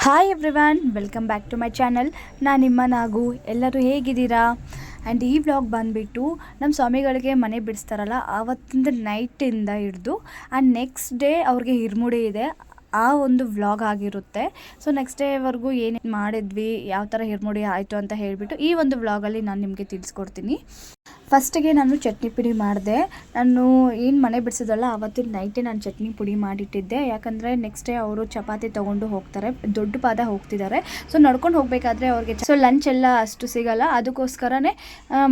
Hi everyone, welcome back to my channel. ನಾನು ನಿಮ್ಮ ನಾಗು. ಎಲ್ಲರೂ ಹೇಗಿದ್ದೀರಾ? ಆ್ಯಂಡ್ ಈ ವ್ಲಾಗ್ ಬಂದುಬಿಟ್ಟು ನಮ್ಮ ಸ್ವಾಮಿಗಳಿಗೆ ಮನೆ ಬಿಡಿಸ್ತಾರಲ್ಲ ಆವತ್ತಿಂದ ನೈಟಿಂದ ಹಿಡ್ದು ಆ್ಯಂಡ್ ನೆಕ್ಸ್ಟ್ ಡೇ ಅವ್ರಿಗೆ ಹಿರ್ಮುಡಿ ಇದೆ, ಆ ಒಂದು ವ್ಲಾಗ್ ಆಗಿರುತ್ತೆ. ಸೊ ನೆಕ್ಸ್ಟ್ ಡೇವರೆಗೂ ಏನೇನು ಮಾಡಿದ್ವಿ, ಯಾವ ಥರ ಹಿರ್ಮುಡಿ ಆಯಿತು ಅಂತ ಹೇಳಿಬಿಟ್ಟು ಈ ಒಂದು ವ್ಲಾಗಲ್ಲಿ ನಾನು ನಿಮಗೆ ತಿಳಿಸ್ಕೊಡ್ತೀನಿ. ಫಸ್ಟಿಗೆ ನಾನು ಚಟ್ನಿ ಪುಡಿ ಮಾಡಿದೆ. ನಾನು ಏನು ಮನೆ ಬಿಡಿಸಿದಲ್ಲ ಆವತ್ತಿನ ನೈಟೇ ನಾನು ಚಟ್ನಿ ಪುಡಿ ಮಾಡಿಟ್ಟಿದ್ದೆ. ಯಾಕಂದರೆ ನೆಕ್ಸ್ಟ್ ಡೇ ಅವರು ಚಪಾತಿ ತೊಗೊಂಡು ಹೋಗ್ತಾರೆ, ದೊಡ್ಡ ಪಾದ ಹೋಗ್ತಿದ್ದಾರೆ. ಸೊ ನಡ್ಕೊಂಡು ಹೋಗಬೇಕಾದ್ರೆ ಅವ್ರಿಗೆ ಲಂಚ್ ಎಲ್ಲ ಅಷ್ಟು ಸಿಗಲ್ಲ, ಅದಕ್ಕೋಸ್ಕರನೇ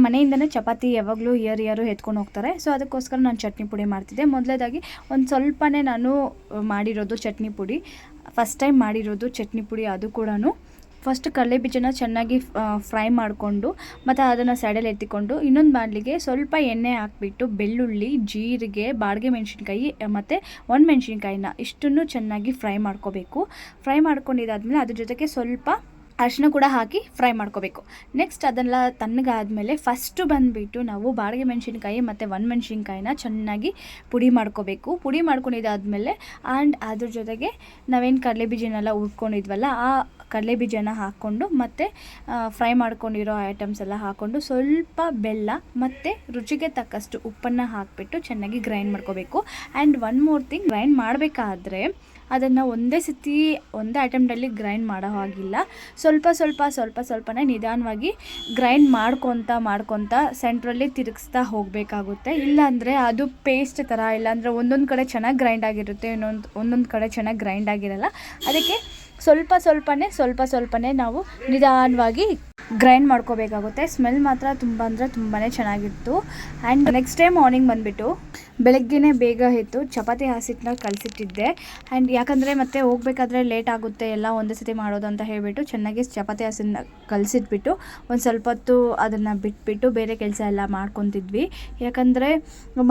ಮನೆಯಿಂದನೇ ಚಪಾತಿ ಯಾವಾಗಲೂ ಇಯರ್ ಎತ್ಕೊಂಡು ಹೋಗ್ತಾರೆ. ಸೊ ಅದಕ್ಕೋಸ್ಕರ ನಾನು ಚಟ್ನಿ ಪುಡಿ ಮಾಡ್ತಿದ್ದೆ. ಮೊದಲೇದಾಗಿ ಒಂದು ಸ್ವಲ್ಪನೇ ನಾನು ಮಾಡಿರೋದು ಚಟ್ನಿ ಪುಡಿ, ಫಸ್ಟ್ ಟೈಮ್ ಮಾಡಿರೋದು ಚಟ್ನಿ ಪುಡಿ. ಅದು ಕೂಡ ಫಸ್ಟ್ ಕಡಲೆ ಬೀಜನ ಚೆನ್ನಾಗಿ ಫ್ರೈ ಮಾಡಿಕೊಂಡು ಮತ್ತು ಅದನ್ನು ಸೈಡಲ್ಲಿ ಎತ್ತಿಕೊಂಡು ಇನ್ನೊಂದು ಬಾಣಲಿಗೆ ಸ್ವಲ್ಪ ಎಣ್ಣೆ ಹಾಕ್ಬಿಟ್ಟು ಬೆಳ್ಳುಳ್ಳಿ, ಜೀರಿಗೆ, ಬಾಡಿಗೆ ಮೆಣಸಿನ್ಕಾಯಿ ಮತ್ತು ಒಣಮೆಣ್ಸಿನ್ಕಾಯಿನ ಇಷ್ಟನ್ನು ಚೆನ್ನಾಗಿ ಫ್ರೈ ಮಾಡ್ಕೋಬೇಕು. ಫ್ರೈ ಮಾಡ್ಕೊಂಡಿದ್ದಾದಮೇಲೆ ಅದ್ರ ಜೊತೆಗೆ ಸ್ವಲ್ಪ ಅರಿಶಿನ ಕೂಡ ಹಾಕಿ ಫ್ರೈ ಮಾಡ್ಕೋಬೇಕು. ನೆಕ್ಸ್ಟ್ ಅದೆಲ್ಲ ತಣ್ಣಗಾದಮೇಲೆ ಫಸ್ಟು ಬಂದುಬಿಟ್ಟು ನಾವು ಬಾಡಿಗೆ ಮೆಣಸಿನ್ಕಾಯಿ ಮತ್ತು ಒಣಮೆಣ್ಸಿನ್ಕಾಯಿನ ಚೆನ್ನಾಗಿ ಪುಡಿ ಮಾಡ್ಕೋಬೇಕು. ಪುಡಿ ಮಾಡ್ಕೊಂಡಿದ್ದಾದಮೇಲೆ ಆ್ಯಂಡ್ ಅದ್ರ ಜೊತೆಗೆ ನಾವೇನು ಕಡಲೆ ಬೀಜನೆಲ್ಲ ಹುರ್ಕೊಂಡಿದ್ವಲ್ಲ ಆ ಕಡಲೆ ಬೀಜನ ಹಾಕ್ಕೊಂಡು ಮತ್ತು ಫ್ರೈ ಮಾಡ್ಕೊಂಡಿರೋ ಐಟಮ್ಸ್ ಎಲ್ಲ ಹಾಕ್ಕೊಂಡು ಸ್ವಲ್ಪ ಬೆಲ್ಲ ಮತ್ತು ರುಚಿಗೆ ತಕ್ಕಷ್ಟು ಉಪ್ಪನ್ನು ಹಾಕಿಬಿಟ್ಟು ಚೆನ್ನಾಗಿ ಗ್ರೈಂಡ್ ಮಾಡ್ಕೋಬೇಕು. And one more thing, grind ಮಾಡಬೇಕಾದ್ರೆ ಅದನ್ನು ಒಂದೇ ಅಟೆಂಪ್ಟಲ್ಲಿ ಗ್ರೈಂಡ್ ಮಾಡೋ ಹಾಗಿಲ್ಲ. ಸ್ವಲ್ಪನೇ ನಿಧಾನವಾಗಿ ಗ್ರೈಂಡ್ ಮಾಡ್ಕೊತ ಸೆಂಟ್ರಲ್ಲಿ ತಿರುಗಿಸ್ತಾ ಹೋಗಬೇಕಾಗುತ್ತೆ. ಇಲ್ಲಾಂದರೆ ಅದು ಪೇಸ್ಟ್ ಥರ, ಇಲ್ಲಾಂದರೆ ಒಂದೊಂದು ಕಡೆ ಚೆನ್ನಾಗಿ ಗ್ರೈಂಡ್ ಆಗಿರುತ್ತೆ, ಒಂದೊಂದು ಕಡೆ ಚೆನ್ನಾಗಿ ಗ್ರೈಂಡ್ ಆಗಿರಲ್ಲ. ಅದಕ್ಕೆ ಸ್ವಲ್ಪನೇ ನಾವು ನಿಧಾನವಾಗಿ ಗ್ರೈಂಡ್ ಮಾಡ್ಕೋಬೇಕಾಗುತ್ತೆ. ಸ್ಮೆಲ್ ಮಾತ್ರ ತುಂಬಾ ಚೆನ್ನಾಗಿತ್ತು. ಆ್ಯಂಡ್ ನೆಕ್ಸ್ಟ್ ಡೇ ಮಾರ್ನಿಂಗ್ ಬಂದುಬಿಟ್ಟು ಬೆಳಗ್ಗೆನೇ ಬೇಗ ಎದ್ದು ಚಪಾತಿ ಹಸಿಟ್ಟನ್ನ ಕಲಸಿಟ್ಟಿದ್ದೆ. ಆ್ಯಂಡ್ ಯಾಕಂದರೆ ಮತ್ತೆ ಹೋಗಬೇಕಾದ್ರೆ ಲೇಟ್ ಆಗುತ್ತೆ ಎಲ್ಲ ಒಂದೇ ಸತಿ ಮಾಡೋದು ಅಂತ ಹೇಳಿಬಿಟ್ಟು ಚೆನ್ನಾಗಿ ಚಪಾತಿ ಹಸಿಟ್ಟನ್ನ ಕಲಸಿಟ್ಬಿಟ್ಟು ಒಂದು ಸ್ವಲ್ಪ ಹೊತ್ತು ಅದನ್ನು ಬಿಟ್ಬಿಟ್ಟು ಬೇರೆ ಕೆಲಸ ಎಲ್ಲ ಮಾಡ್ಕೊತಿದ್ವಿ. ಯಾಕಂದರೆ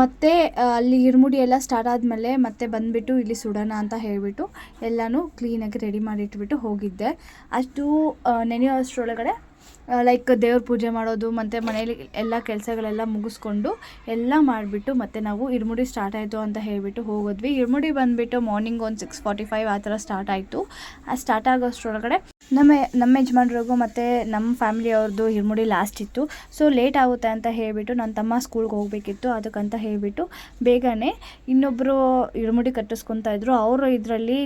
ಮತ್ತೆ ಅಲ್ಲಿ ಹಿರ್ಮುಡಿ ಎಲ್ಲ ಸ್ಟಾರ್ಟ್ ಆದಮೇಲೆ ಮತ್ತೆ ಬಂದುಬಿಟ್ಟು ಇಲ್ಲಿ ಸುಡೋಣ ಅಂತ ಹೇಳಿಬಿಟ್ಟು ಎಲ್ಲನೂ ಕ್ಲೀನಾಗಿ ರೆಡಿ ಮಾಡಿಟ್ಬಿಟ್ಟು ಹೋಗಿದ್ದೆ. ಅಷ್ಟು ನೆನೆಯೋ ಅಷ್ಟರೊಳಗಡೆ ಲೈಕ್ ದೇವ್ರ ಪೂಜೆ ಮಾಡೋದು ಮತ್ತು ಮನೇಲಿ ಎಲ್ಲ ಕೆಲಸಗಳೆಲ್ಲ ಮುಗಿಸ್ಕೊಂಡು ಎಲ್ಲ ಮಾಡಿಬಿಟ್ಟು ಮತ್ತು ನಾವು ಹಿರ್ಮುಡಿ ಸ್ಟಾರ್ಟ್ ಆಯಿತು ಅಂತ ಹೇಳಿಬಿಟ್ಟು ಹೋಗೋದ್ವಿ. ಹಿರ್ಮುಡಿ ಬಂದುಬಿಟ್ಟು ಮಾರ್ನಿಂಗ್ ಒಂದು 6:45 ಆ ಥರ ಸ್ಟಾರ್ಟ್ ಆಯಿತು. ಆ ಸ್ಟಾರ್ಟ್ ಆಗೋಷ್ಟರೊಳಗಡೆ ನಮ್ಮ ಯಜಮಾನ್ರಿಗೂ ಮತ್ತು ನಮ್ಮ ಫ್ಯಾಮಿಲಿಯವ್ರದ್ದು ಹಿರ್ಮುಡಿ ಲಾಸ್ಟ್ ಇತ್ತು. ಸೊ ಲೇಟ್ ಆಗುತ್ತೆ ಅಂತ ಹೇಳಿಬಿಟ್ಟು ನನ್ನ ತಮ್ಮ ಸ್ಕೂಲ್ಗೆ ಹೋಗಬೇಕಿತ್ತು, ಅದಕ್ಕಂತ ಹೇಳಿಬಿಟ್ಟು ಬೇಗನೆ ಇನ್ನೊಬ್ಬರು ಹಿರ್ಮುಡಿ ಕಟ್ಟಿಸ್ಕೊತಾ ಇದ್ರು. ಅವರು ಇದರಲ್ಲಿ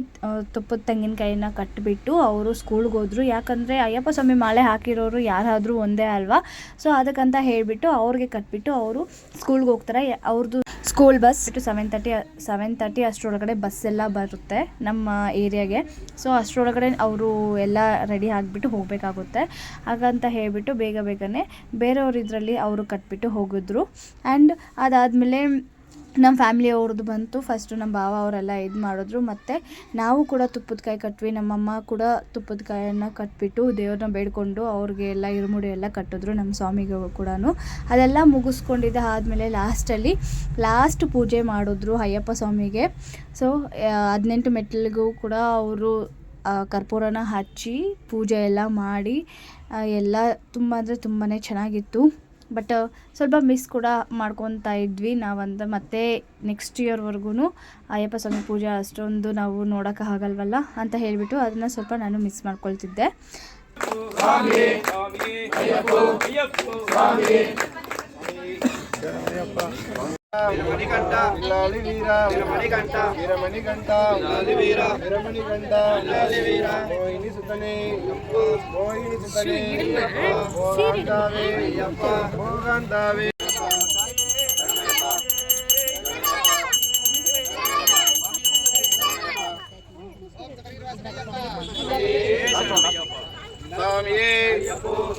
ತುಪ್ಪದ ತೆಂಗಿನಕಾಯಿನ ಕಟ್ಟಿಬಿಟ್ಟು ಅವರು ಸ್ಕೂಲ್ಗೆ ಹೋದರು. ಯಾಕಂದರೆ ಅಯ್ಯಪ್ಪ ಸ್ವಾಮಿ ಮಾಲೆ ಹಾಕಿರೋರು ಯಾರಾದರೂ ಒಂದೇ ಅಲ್ವಾ. ಸೊ ಅದಕ್ಕಂತ ಹೇಳಿಬಿಟ್ಟು ಅವ್ರಿಗೆ ಕಟ್ಬಿಟ್ಟು ಅವರು ಸ್ಕೂಲ್ಗೆ ಹೋಗ್ತಾರೆ. ಅವ್ರದ್ದು ಸ್ಕೂಲ್ ಬಸ್ 7:30 ಅಷ್ಟರೊಳಗಡೆ ಬಸ್ ಎಲ್ಲ ಬರುತ್ತೆ ನಮ್ಮ ಏರಿಯಾಗೆ. ಸೊ ಅಷ್ಟರೊಳಗಡೆ ಅವರು ಎಲ್ಲ ರೆಡಿ ಆಗಿಬಿಟ್ಟು ಹೋಗಬೇಕಾಗುತ್ತೆ. ಹಾಗಂತ ಹೇಳಿಬಿಟ್ಟು ಬೇಗನೆ ಬೇರೆಯವ್ರು ಇದರಲ್ಲಿ ಅವರು ಕಟ್ಬಿಟ್ಟು ಹೋಗಿದ್ರು. ಆ್ಯಂಡ್ ಅದಾದಮೇಲೆ ನಮ್ಮ ಫ್ಯಾಮಿಲಿಯವ್ರದ್ದು ಬಂತು. ಫಸ್ಟು ನಮ್ಮ ಭಾವ ಅವರೆಲ್ಲ ಇದು ಮಾಡಿದ್ರು, ಮತ್ತು ನಾವು ಕೂಡ ತುಪ್ಪದ ಕಾಯಿ ಕಟ್ವಿ. ನಮ್ಮಮ್ಮ ಕೂಡ ತುಪ್ಪದ ಕಾಯನ್ನು ಕಟ್ಬಿಟ್ಟು ದೇವ್ರನ್ನ ಬೇಡ್ಕೊಂಡು ಅವ್ರಿಗೆ ಎಲ್ಲ ಹಿರ್ಮುಡಿ ಎಲ್ಲ ಕಟ್ಟಿದ್ರು, ನಮ್ಮ ಸ್ವಾಮಿಗೆ ಕೂಡ. ಅದೆಲ್ಲ ಮುಗಿಸ್ಕೊಂಡಿದ್ದೆ ಆದಮೇಲೆ ಲಾಸ್ಟ್ ಪೂಜೆ ಮಾಡಿದ್ರು ಅಯ್ಯಪ್ಪ ಸ್ವಾಮಿಗೆ. ಸೊ 18 ಮೆಟ್ಟಿಲಿಗೂ ಕೂಡ ಅವರು ಕರ್ಪೂರನ ಹಚ್ಚಿ ಪೂಜೆ ಎಲ್ಲ ಮಾಡಿ ಎಲ್ಲ ತುಂಬಾ ಚೆನ್ನಾಗಿತ್ತು. ಬಟ್ ಸ್ವಲ್ಪ ಮಿಸ್ ಕೂಡ ಮಾಡ್ಕೊತಾ ಇದ್ವಿ ನಾವಂತ. ಮತ್ತೆ ನೆಕ್ಸ್ಟ್ ಇಯರ್ವರೆಗೂ ಅಯ್ಯಪ್ಪ ಸ್ವಾಮಿ ಪೂಜೆ ಅಷ್ಟೊಂದು ನಾವು ನೋಡೋಕೆ ಆಗಲ್ವಲ್ಲ ಅಂತ ಹೇಳಿಬಿಟ್ಟು ಅದನ್ನು ಸ್ವಲ್ಪ ನಾನು ಮಿಸ್ ಮಾಡ್ಕೊಳ್ತಿದ್ದೆ. ಸ್ವಾಮಿಯೇ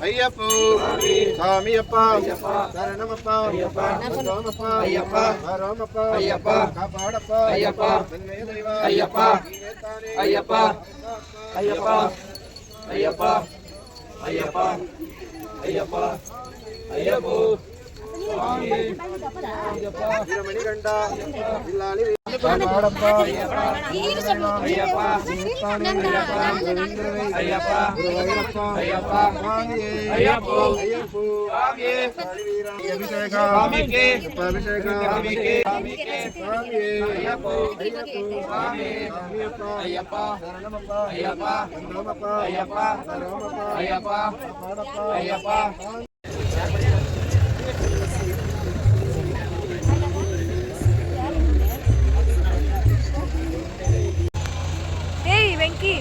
ಅಯ್ಯಪ್ಪ, ಸ್ವಾಮಿಯಪ್ಪ, ಶರಣಮಪ್ಪ, ಸೋಮಪ್ಪ, ರಾಮಪ್ಪ, ಕಾಪಾಡಪ್ಪ, ತನ್ಮಯ ದೈವ ಅಯ್ಯಪ್ಪ, ಅಯ್ಯಪ್ಪ, ಅಯ್ಯಪ್ಪ, ಅಯ್ಯಪ್ಪ, ಅಯ್ಯಪ್ಪ, ಅಯ್ಯಪ್ಪ, ಅಯ್ಯಪ್ಪ, ವೀರಮಣಿಗಂಡ ಬಿಲ್ಲಾಳಿ ಕಾಪಾಡಪ್ಪ ಏಯ್ ವೆಂಕಿ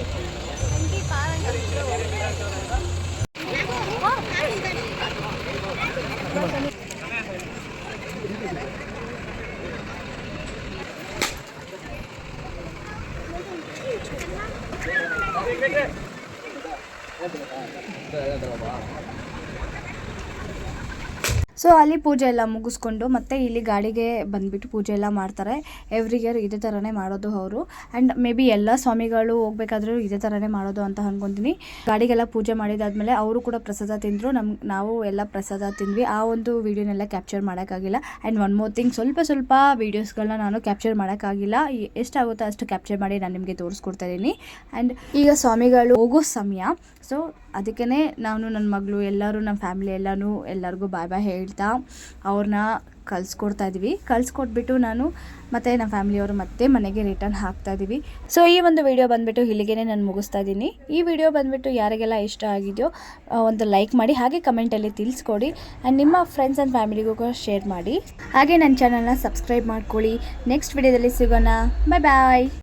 ಸೊ ಅಲ್ಲಿ ಪೂಜೆ ಎಲ್ಲ ಮುಗಿಸ್ಕೊಂಡು ಮತ್ತೆ ಇಲ್ಲಿ ಗಾಡಿಗೆ ಬಂದುಬಿಟ್ಟು ಪೂಜೆ ಎಲ್ಲ ಮಾಡ್ತಾರೆ. ಎವ್ರಿ ಇಯರ್ ಇದೇ ಥರನೇ ಮಾಡೋದು ಅವರು. ಆ್ಯಂಡ್ ಮೇ ಬಿ ಎಲ್ಲ ಸ್ವಾಮಿಗಳು ಹೋಗ್ಬೇಕಾದ್ರೂ ಇದೇ ಥರನೇ ಮಾಡೋದು ಅಂತ ಅಂದ್ಕೊತೀನಿ. ಗಾಡಿಗೆಲ್ಲ ಪೂಜೆ ಮಾಡಿದಾದ್ಮೇಲೆ ಅವರು ಕೂಡ ಪ್ರಸಾದ ತಿಂದರು. ನಾವು ಎಲ್ಲ ಪ್ರಸಾದ ತಿಂದ್ವಿ. ಆ ಒಂದು ವೀಡಿಯೋನೆಲ್ಲ ಕ್ಯಾಪ್ಚರ್ ಮಾಡೋಕ್ಕಾಗಿಲ್ಲ. ಆ್ಯಂಡ್ ಒನ್ ಮೋರ್ ಥಿಂಗ್, ಸ್ವಲ್ಪ ವೀಡಿಯೋಸ್ಗಳನ್ನ ನಾನು ಕ್ಯಾಪ್ಚರ್ ಮಾಡೋಕ್ಕಾಗಿಲ್ಲ. ಎಷ್ಟಾಗುತ್ತೋ ಅಷ್ಟು ಕ್ಯಾಪ್ಚರ್ ಮಾಡಿ ನಾನು ನಿಮಗೆ ತೋರಿಸ್ಕೊಡ್ತಾ ಇದ್ದೀನಿ. ಆ್ಯಂಡ್ ಈಗ ಸ್ವಾಮಿಗಳು ಹೋಗೋ ಸಮಯ. ಸೊ ಅದಕ್ಕೇ ನಾನು ನನ್ನ ಮಗಳು ಎಲ್ಲರೂ ನಮ್ಮ ಫ್ಯಾಮಿಲಿ ಎಲ್ಲರಿಗೂ ಬಾಯ್ ಹೇಳ್ತಾ ಅವ್ರನ್ನ ಕಳಿಸ್ಕೊಟ್ಬಿಟ್ಟು ನಾನು ಮತ್ತು ನಮ್ಮ ಫ್ಯಾಮಿಲಿಯವರು ಮತ್ತೆ ಮನೆಗೆ ರಿಟರ್ನ್ ಹಾಕ್ತಾ ಇದ್ದೀವಿ. ಸೊ ಈ ಒಂದು ವಿಡಿಯೋ ಬಂದುಬಿಟ್ಟು ಇಲ್ಲಿಗೆ ನಾನು ಮುಗಿಸ್ತಾ ಇದ್ದೀನಿ. ಈ ವಿಡಿಯೋ ಬಂದುಬಿಟ್ಟು ಯಾರಿಗೆಲ್ಲ ಇಷ್ಟ ಆಗಿದೆಯೋ ಒಂದು ಲೈಕ್ ಮಾಡಿ, ಹಾಗೆ ಕಮೆಂಟಲ್ಲಿ ತಿಳಿಸ್ಕೊಡಿ. ಆ್ಯಂಡ್ ನಿಮ್ಮ ಫ್ರೆಂಡ್ಸ್ ಆ್ಯಂಡ್ ಫ್ಯಾಮಿಲಿಗೂ ಕೂಡ ಶೇರ್ ಮಾಡಿ. ಹಾಗೆ ನನ್ನ ಚಾನಲ್ನ ಸಬ್ಸ್ಕ್ರೈಬ್ ಮಾಡ್ಕೊಳ್ಳಿ. ನೆಕ್ಸ್ಟ್ ವಿಡಿಯೋದಲ್ಲಿ ಸಿಗೋಣ. ಬಾಯ್.